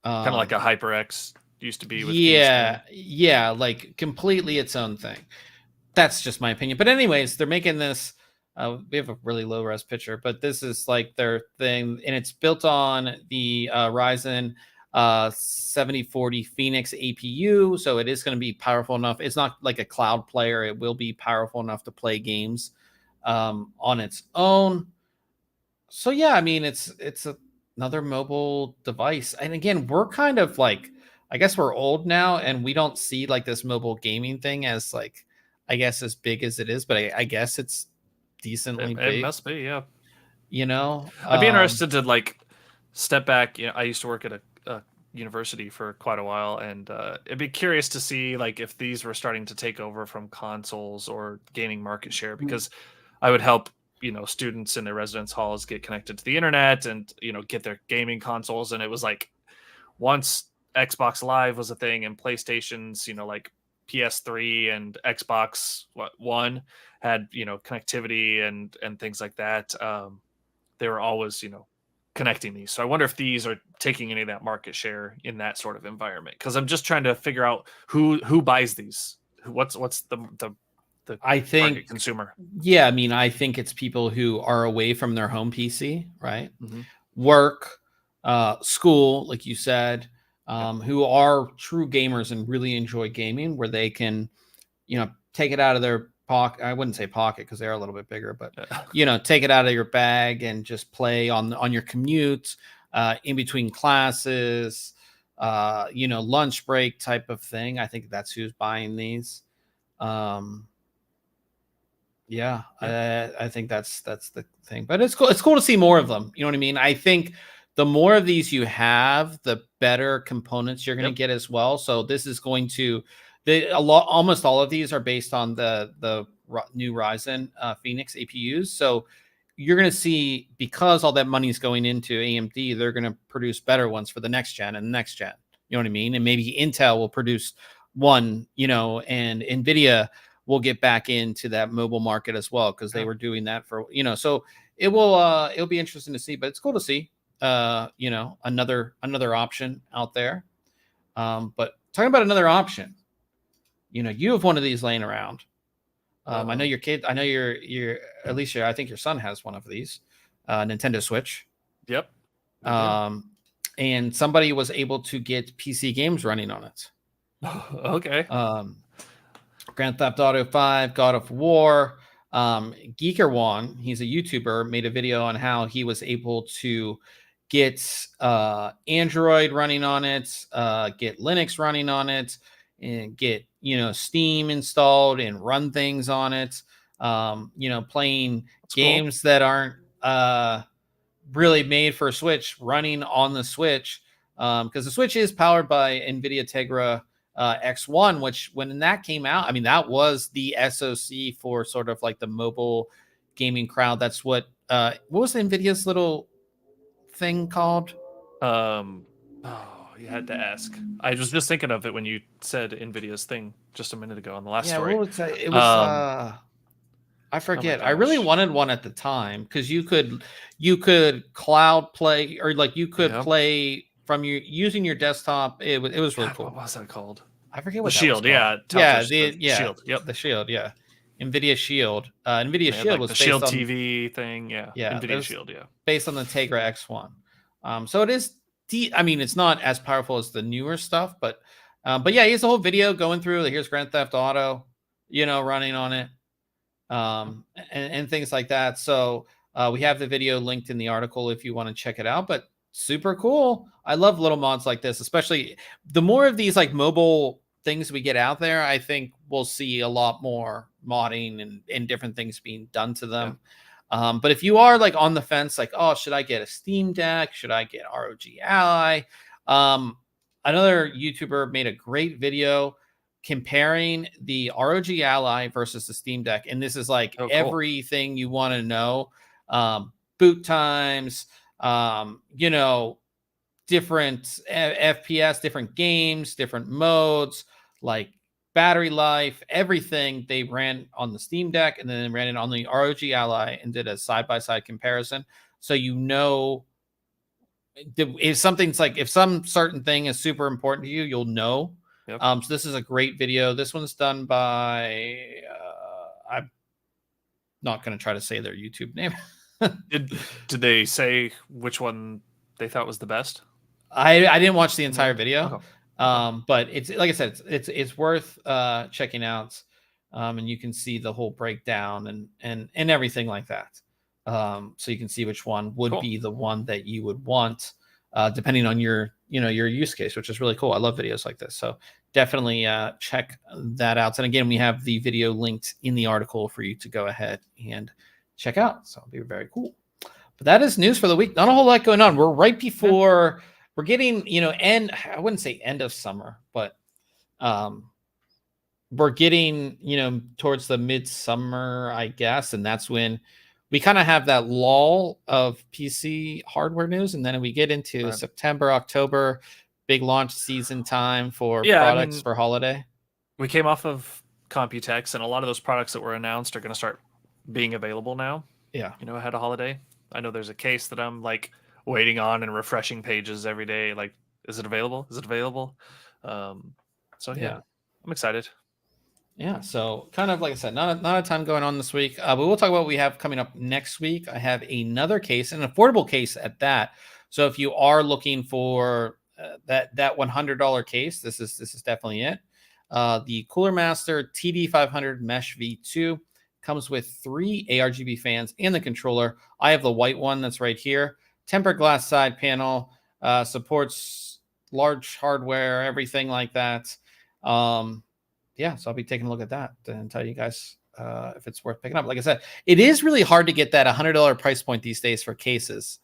Kind of like a HyperX used to be with yeah, like completely its own thing. That's just my opinion. But anyways, they're making this. We have a really low res picture, but this is like their thing, and it's built on the Ryzen 7040 Phoenix APU, so it is going to be powerful enough. It's not like a cloud player. It will be powerful enough to play games on its own. So yeah, I mean, it's another mobile device. And again, we're kind of like, I guess we're old now, and we don't see like this mobile gaming thing as like, I guess, as big as it is, but I guess it's decently big. It must be, yeah. You know, I'd be interested to like step back. You know, I used to work at a university for quite a while, and it'd be curious to see like if these were starting to take over from consoles or gaining market share, because I would help, you know, students in their residence halls get connected to the internet and, you know, get their gaming consoles. And it was like, once Xbox Live was a thing and PlayStation's, you know, like PS3 and Xbox One had, you know, connectivity and things like that, they were always, you know, connecting these. So I wonder if these are taking any of that market share in that sort of environment, because I'm just trying to figure out who buys these. What's the I think consumer. Yeah, I mean, I think it's people who are away from their home PC, right? Mm-hmm. Work, school, like you said, who are true gamers and really enjoy gaming, where they can, you know, take it out of their pocket. I wouldn't say pocket because they're a little bit bigger, but you know, take it out of your bag and just play on your commute, in between classes, you know, lunch break type of thing. I think that's who's buying these. Yeah, I think that's the thing. But it's cool. It's cool to see more of them. You know what I mean? I think the more of these you have, the better components you're going to get as well. So this is going to almost all of these are based on the new Ryzen Phoenix APUs. So you're going to see, because all that money is going into AMD, they're going to produce better ones for the next gen and the next gen. You know what I mean? And maybe Intel will produce one, you know, and NVIDIA will get back into that mobile market as well, because they were doing that for, you know, so it'll be interesting to see, but it's cool to see, you know, another option out there. But talking about another option, you know, you have one of these laying around. I know your kid. I know your Alicia. I think your son has one of these, Nintendo Switch. Yep. And somebody was able to get PC games running on it. Okay. Grand Theft Auto 5, God of War. Geeker1, he's a YouTuber, made a video on how he was able to get Android running on it, get Linux running on it, and get Steam installed and run things on it. Playing That's games that aren't really made for Switch running on the Switch, because the Switch is powered by NVIDIA Tegra X1, which when that came out, I mean, that was the SoC for sort of like the mobile gaming crowd. That's what was NVIDIA's little thing called? Oh, you had to ask. I was just thinking of it when you said NVIDIA's thing just a minute ago on the last story. What was it was I forget. I really wanted one at the time because you could cloud play, or like you could play from using your desktop. It was really cool. What was that called? I forget what the Shield. The Shield. Yep, the Shield. Yeah, NVIDIA Shield. NVIDIA Shield was the based Shield on TV thing. Yeah, NVIDIA Shield. Yeah, based on the Tegra X1. So it is. I mean, it's not as powerful as the newer stuff, but yeah, he has a whole video going through. Here's Grand Theft Auto, running on it, and things like that. So we have the video linked in the article if you want to check it out. But super cool. I love little mods like this, especially the more of these like mobile things we get out there. I think we'll see a lot more modding and different things being done to them. Yeah. But if you are like on the fence, like, oh, should I get a Steam Deck? Should I get ROG Ally? Another YouTuber made a great video comparing the ROG Ally versus the Steam Deck. And this is like everything you want to know. Boot times, different FPS, different games, different modes, like battery life, everything. They ran on the Steam Deck and then ran it on the ROG Ally and did a side-by-side comparison. So if something's like, if some certain thing is super important to you, you'll know. Yep. So this is a great video. This one's done by I'm not going to try to say their YouTube name. Did they say which one they thought was the best? I didn't watch the entire video. But it's like I said, it's worth checking out, and you can see the whole breakdown and everything like that. So you can see which one would be the one that you would want, depending on your your use case, which is really cool. I love videos like this, so definitely check that out. And again, we have the video linked in the article for you to go ahead and check out. So it'll be very cool. But that is news for the week. Not a whole lot going on. We're right before. We're getting, I wouldn't say end of summer, but we're getting, towards the midsummer, I guess. And that's when we kind of have that lull of PC hardware news. And then we get into September, October, big launch season time for products for holiday. We came off of Computex, and a lot of those products that were announced are going to start being available now. Yeah. Ahead of holiday. I know there's a case that I'm like waiting on and refreshing pages every day. Like, is it available? Is it available? So yeah, I'm excited. Yeah. So kind of like I said, not a ton going on this week, but we'll talk about what we have coming up next week. I have another case, an affordable case at that. So if you are looking for that $100 case, this is definitely it. The Cooler Master TD500 Mesh V2 comes with 3 ARGB fans and the controller. I have the white one that's right here. Tempered glass side panel, supports large hardware, everything like that. So I'll be taking a look at that and tell you guys if it's worth picking up. Like I said, it is really hard to get that $100 price point these days for cases,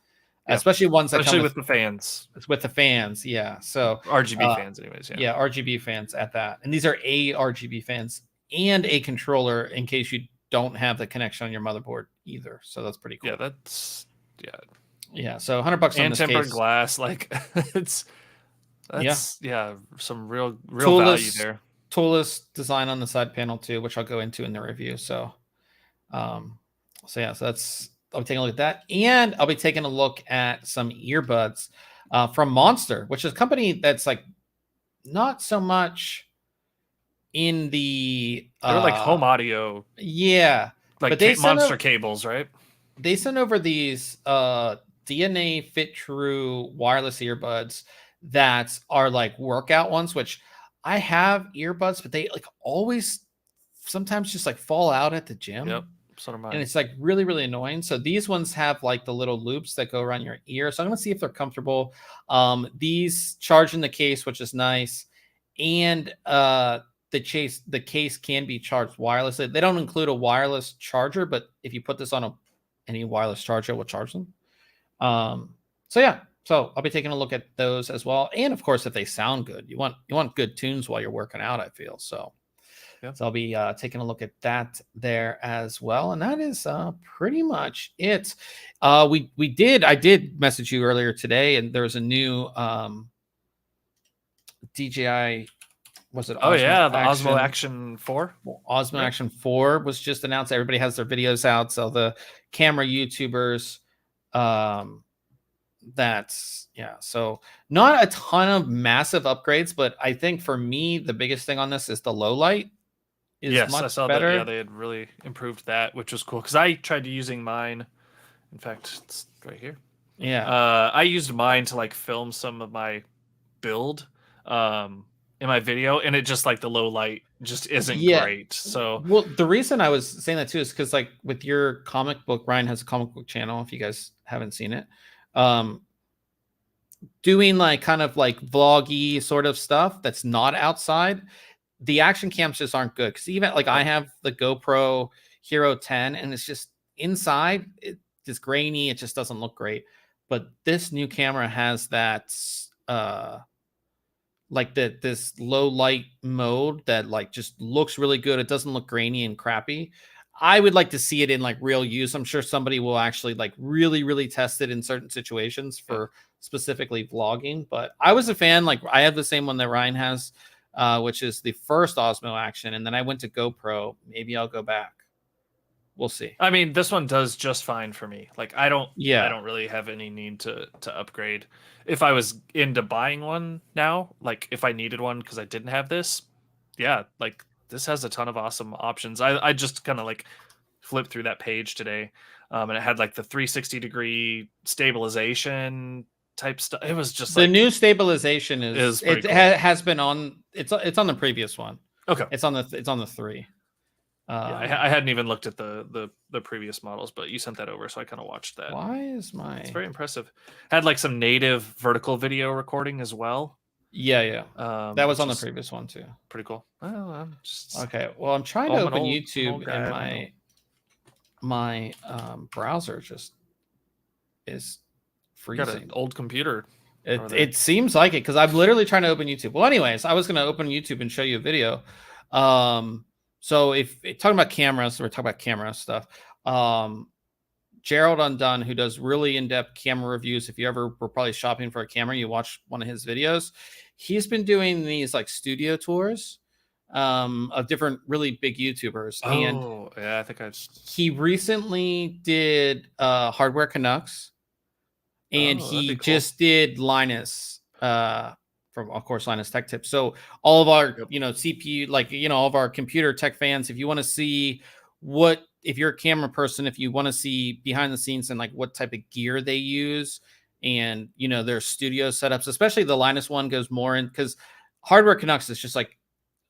especially ones that come with the fans. It's with the fans, yeah. So RGB fans, anyways. Yeah, RGB fans at that, and these are RGB fans and a controller in case you don't have the connection on your motherboard either. So that's pretty cool. Yeah, so $100 on this tempered case. glass, like that's some real value there. Toolless design on the side panel too, which I'll go into in the review. So, so that's I'll be taking a look at that, and I'll be taking a look at some earbuds from Monster, which is a company that's like not so much in the They were like home audio, yeah, like but they monster cables, right? they sent over these DNA fit true wireless earbuds that are like workout ones, which I have earbuds, but they like always sometimes just like fall out at the gym. Yep. So do And mine. it's like really, really annoying. So these ones have like the little loops that go around your ear. So I'm gonna see if they're comfortable. These charge in the case, which is nice. And the case can be charged wirelessly. They don't include a wireless charger, but if you put this on any wireless charger, it will charge them. So yeah, so I'll be taking a look at those as well. And of course, if they sound good, you want good tunes while you're working out, I feel. So Yep. so I'll be taking a look at that there as well. And that is pretty much it. I did message you earlier today, and there's a new DJI, was it Oh Osmo yeah, the Action? Osmo Action 4. Osmo right? Action 4 was just announced. Everybody has their videos out. So the camera YouTubers, that's yeah. So not a ton of massive upgrades, but I think for me, the biggest thing on this is the low light is Yes, I much saw that. better. Yeah, they had really improved that, which was cool. Because I tried using mine. In fact, it's right here. Yeah. I used mine to like film some of my build in my video, and it just like the low light just isn't great. So Well, the reason I was saying that too is because like with your comic book, Ryan has a comic book channel. If you guys haven't seen it, doing like kind of like vloggy sort of stuff that's not outside, the action cams just aren't good. Because even like I have the GoPro Hero 10, and it's just inside, it's just grainy. It just doesn't look great. But this new camera has that like this low light mode that like just looks really good. It doesn't look grainy and crappy. I would like to see it in like real use. I'm sure somebody will actually like really test it in certain situations for specifically vlogging. But I was a fan. Like I have the same one that Ryan has, which is the first Osmo Action, and then I went to GoPro. Maybe I'll go back. We'll see. I mean, this one does just fine for me. Like I don't Yeah. really have any need to upgrade. If I was into buying one now, like if I needed one because I didn't have this, yeah, like this has a ton of awesome options. I just kind of like flipped through that page today, and it had like the 360-degree stabilization type stuff. It was just The like new stabilization is pretty cool. has been on. It's on the previous one. Okay. It's on the 3. Yeah, I hadn't even looked at the previous models, but you sent that over, so I kind of watched that. Why is my? It's very impressive. Had like some native vertical video recording as well. Yeah. That was on the previous one too. Pretty cool. Well, I'm just okay. Well, I'm trying to open YouTube, and my browser just is freezing. Got an old computer. It seems like it, because I'm literally trying to open YouTube. Well, anyways, I was going to open YouTube and show you a video. So if talking about cameras, we're talking about camera stuff. Gerald Undone, who does really in-depth camera reviews. If you ever were probably shopping for a camera, you watch one of his videos. He's been doing these like studio tours of different really big YouTubers. Oh, and yeah, I think he recently did Hardware Canucks, and he just did Linus from, of course, Linus Tech Tips. So all of our, CPU, like, all of our computer tech fans, if you want to see if you're a camera person, if you want to see behind the scenes and like what type of gear they use and, their studio setups, especially the Linus one goes more in, because Hardware Canucks is just like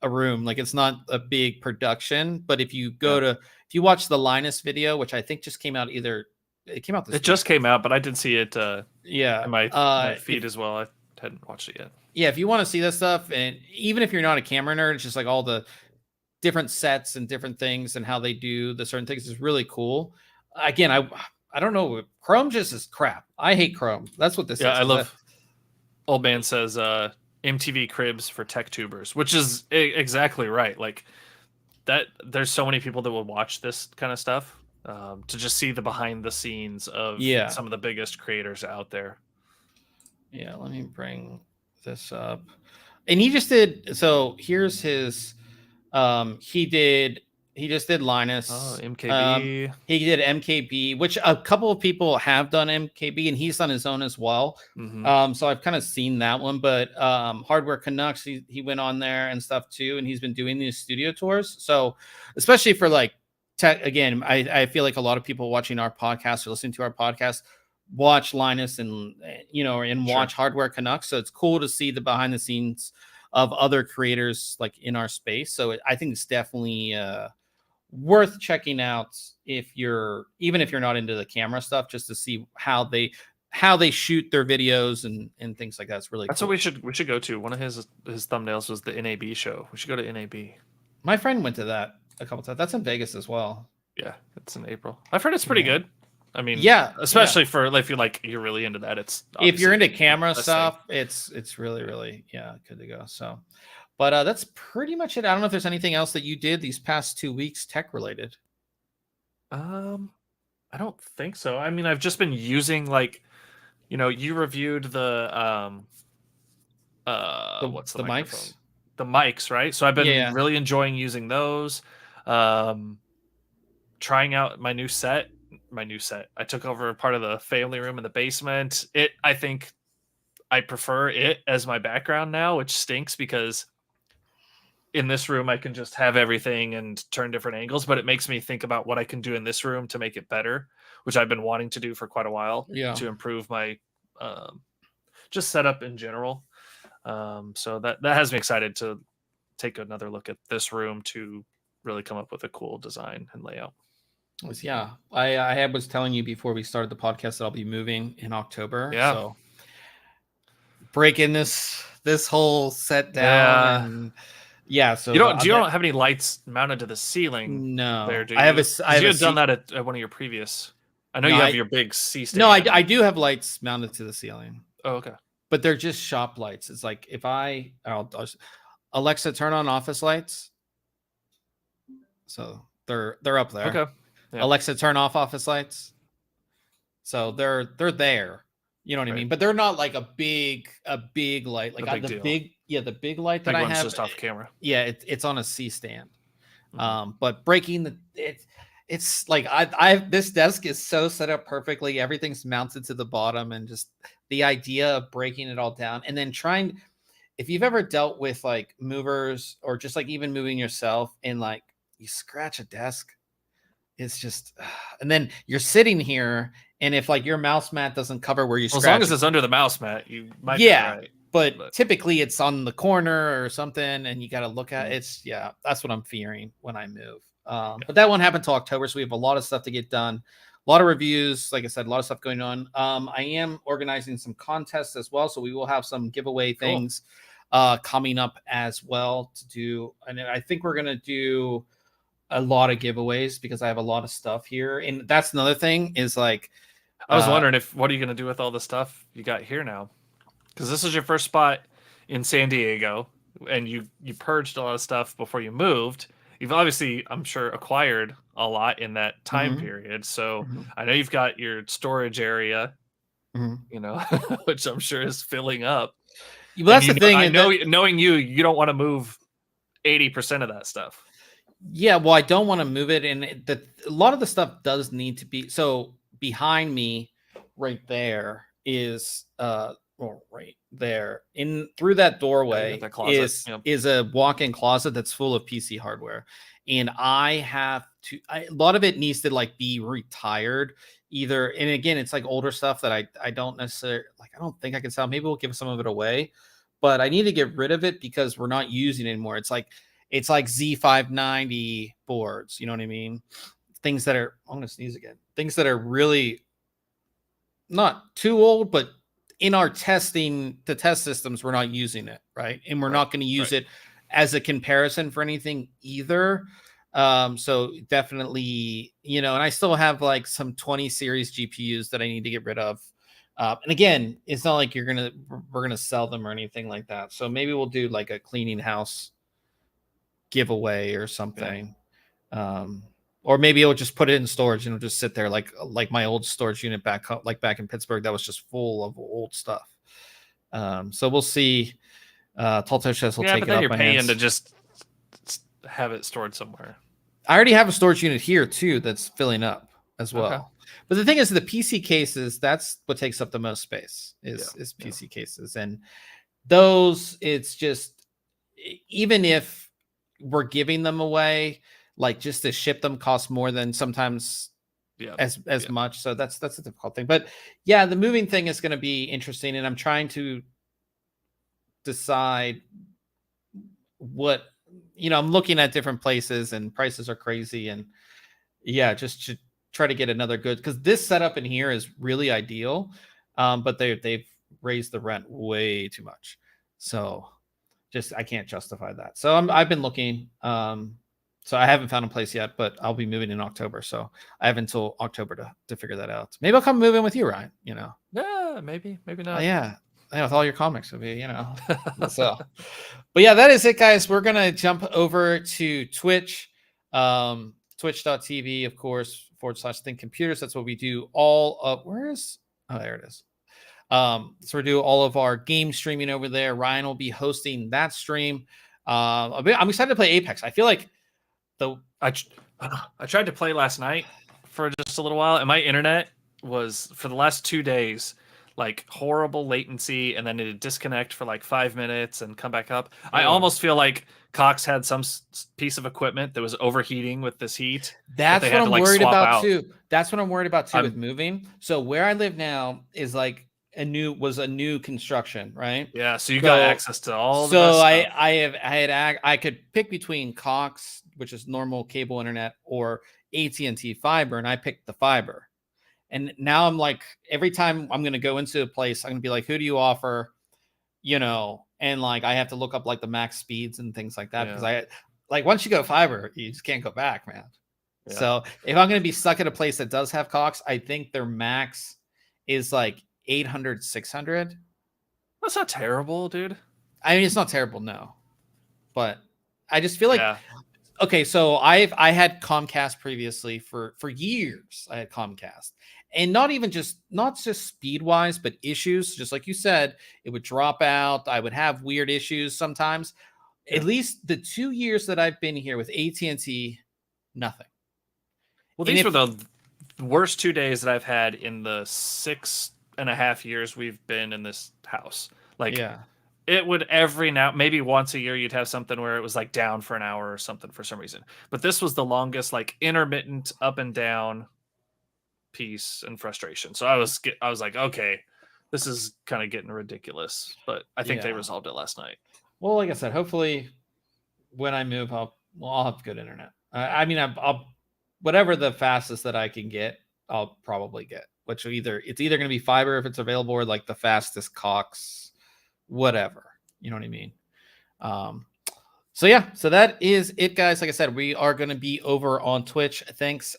a room. Like it's not a big production, but if you if you watch the Linus video, which I think just came out this week. Just came out, but I did see it in my feed as well. I hadn't watched it yet. Yeah, if you want to see this stuff, and even if you're not a camera nerd, it's just like all the different sets and different things and how they do the certain things is really cool. Again, I don't know. Chrome just is crap. I hate Chrome. That's what this is. Yeah, I love. Old Man says MTV Cribs for tech tubers, which is exactly right. Like that, there's so many people that will watch this kind of stuff to just see the behind the scenes of some of the biggest creators out there. Yeah, let me bring this up. And he just did, so here's his he did He just did Linus. Oh, MKB. He did MKB, which a couple of people have done MKB, and he's done his own as well. So I've kind of seen that one, but Hardware Canucks, he went on there and stuff too, and he's been doing these studio tours. So especially for like tech, again, I feel like a lot of people watching our podcast or listening to our podcast watch Linus and watch Hardware Canucks. So it's cool to see the behind the scenes of other creators like in our space. So I think it's definitely worth checking out even if you're not into the camera stuff, just to see how they shoot their videos and things like that. It's really That's cool. what we should go to. One of his thumbnails was the NAB show. We should go to NAB. My friend went to that a couple times. That's in Vegas as well. Yeah, it's in April. I've heard it's pretty good. I mean, especially for if you're really into that. It's if you're into camera stuff, it's really good to go. So, but that's pretty much it. I don't know if there's anything else that you did these past 2 weeks tech related. I don't think so. I mean, I've just been using you reviewed the what's the mics? The mics, right? So I've been really enjoying using those. Trying out my new set. I took over part of the family room in the basement. I think I prefer it as my background now, which stinks because in this room I can just have everything and turn different angles, but it makes me think about what I can do in this room to make it better, which I've been wanting to do for quite a while to improve my just setup in general. So that has me excited to take another look at this room to really come up with a cool design and layout. Yeah, I was telling you before we started the podcast that I'll be moving in October. Yeah. So breaking this whole set down. And so you don't have any lights mounted to the ceiling. No, there, do you? I have you had done that at one of your previous. I know you have your big C stand. No, I do have lights mounted to the ceiling. Oh, okay. But they're just shop lights. It's like if I'll Alexa, turn on office lights. So they're up there. Okay. Yeah. Alexa, turn off office lights. So they're there. You know what I mean? But they're not like a big light. Like the big light that I have just off camera. Yeah, it's on a C stand. But breaking it's like I this desk is so set up perfectly. Everything's mounted to the bottom, and just the idea of breaking it all down and then trying. If you've ever dealt with like movers or just like even moving yourself and like you scratch a desk, it's just, and then you're sitting here, and if like your mouse mat doesn't cover where you scratch, as long as it's under the mouse mat, you might be right. But typically it's on the corner or something, and you got to look at it. That's what I'm fearing when I move. But that won't happen till October, so we have a lot of stuff to get done. A lot of reviews, like I said, a lot of stuff going on. I am organizing some contests as well, so we will have some giveaway things coming up as well to do. And I think we're gonna do a lot of giveaways because I have a lot of stuff here, and that's another thing is like I was wondering what are you gonna do with all the stuff you got here now? Because this is your first spot in San Diego, and you purged a lot of stuff before you moved. You've obviously, I'm sure, acquired a lot in that time period. So I know you've got your storage area, which I'm sure is filling up. Well, that's the thing. I know, knowing you don't want to move 80% of that stuff. Yeah, well, I don't want to move it, and a lot of the stuff does need to be. So behind me, right there is right there in through that doorway is a walk-in closet that's full of PC hardware, and I have to. A lot of it needs to like be retired either. And again, it's like older stuff that I don't necessarily like. I don't think I can sell. Maybe we'll give some of it away, but I need to get rid of it because we're not using it anymore. It's like Z590 boards. You know what I mean? Things that are. I'm gonna sneeze again. Things that are really not too old, but in our testing, the test systems, we're not using it, right? And we're not going to use it as a comparison for anything either. So definitely, and I still have like some 20 series GPUs that I need to get rid of. And again, it's not like we're going to sell them or anything like that. So maybe we'll do like a cleaning house giveaway or something. Or maybe it'll just put it in storage and it'll just sit there like my old storage unit back in Pittsburgh that was just full of old stuff. So we'll see. Tall Toast will take it up. But then you're paying to just have it stored somewhere. I already have a storage unit here too that's filling up as well. Okay. But the thing is, the PC cases, that's what takes up the most space is PC cases. And those, it's just, even if we're giving them away, like just to ship them costs more than sometimes as much. So that's a difficult thing. But yeah, the moving thing is going to be interesting. And I'm trying to decide what, I'm looking at different places and prices are crazy. And yeah, just to try to get another good, because this setup in here is really ideal. But they've raised the rent way too much. So just, I can't justify that. So I've been looking. So I haven't found a place yet, but I'll be moving in October. So I have until October to figure that out. Maybe I'll come move in with you, Ryan. Yeah, maybe not. Yeah. With all your comics, would be, So, but yeah, that is it, guys. We're gonna jump over to Twitch, twitch.tv, of course, /ThinkComputers. That's what we do all of. There it is. So we do all of our game streaming over there. Ryan will be hosting that stream. I'm excited to play Apex. I feel like I tried to play last night for just a little while, and my internet was, for the last 2 days, like horrible latency, and then it'd disconnect for like 5 minutes and come back up. I almost feel like Cox had some piece of equipment that was overheating with this heat. That's what I'm worried about too. That's what I'm worried about too with moving. So where I live now is like a new construction, right? Yeah, so you got access to all. So I could pick between Cox, which is normal cable internet, or AT&T fiber, and I picked the fiber. And now I'm like, every time I'm going to go into a place, I'm going to be like, who do you offer? And like, I have to look up like the max speeds and things like that. Because once you go fiber, you just can't go back, man. Yeah. So if I'm going to be stuck at a place that does have Cox, I think their max is like 800, 600. That's not terrible, dude. I mean, it's not terrible, no. But I just feel like, okay, so I had Comcast previously for years. I had Comcast, and not just speed wise, but issues. Just like you said, it would drop out. I would have weird issues sometimes. At least the 2 years that I've been here with AT&T, nothing. Well, these were the worst 2 days that I've had in the 6.5 years we've been in this house. It would maybe once a year you'd have something where it was like down for an hour or something for some reason. But this was the longest, like intermittent up and down piece and frustration. So I was like, okay, this is kind of getting ridiculous. But I think they resolved it last night. Well, like I said, hopefully when I move, I'll have good internet. I'll whatever the fastest that I can get, I'll probably get. Which it's either going to be fiber if it's available, or like the fastest Cox. Whatever, you know what I mean? So yeah, so that is it, guys. Like I said, we are going to be over on Twitch. Thanks,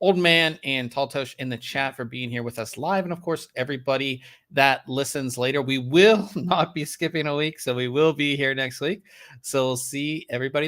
Old Man and Taltosh in the chat for being here with us live. And of course, everybody that listens later, we will not be skipping a week. So we will be here next week. So we'll see everybody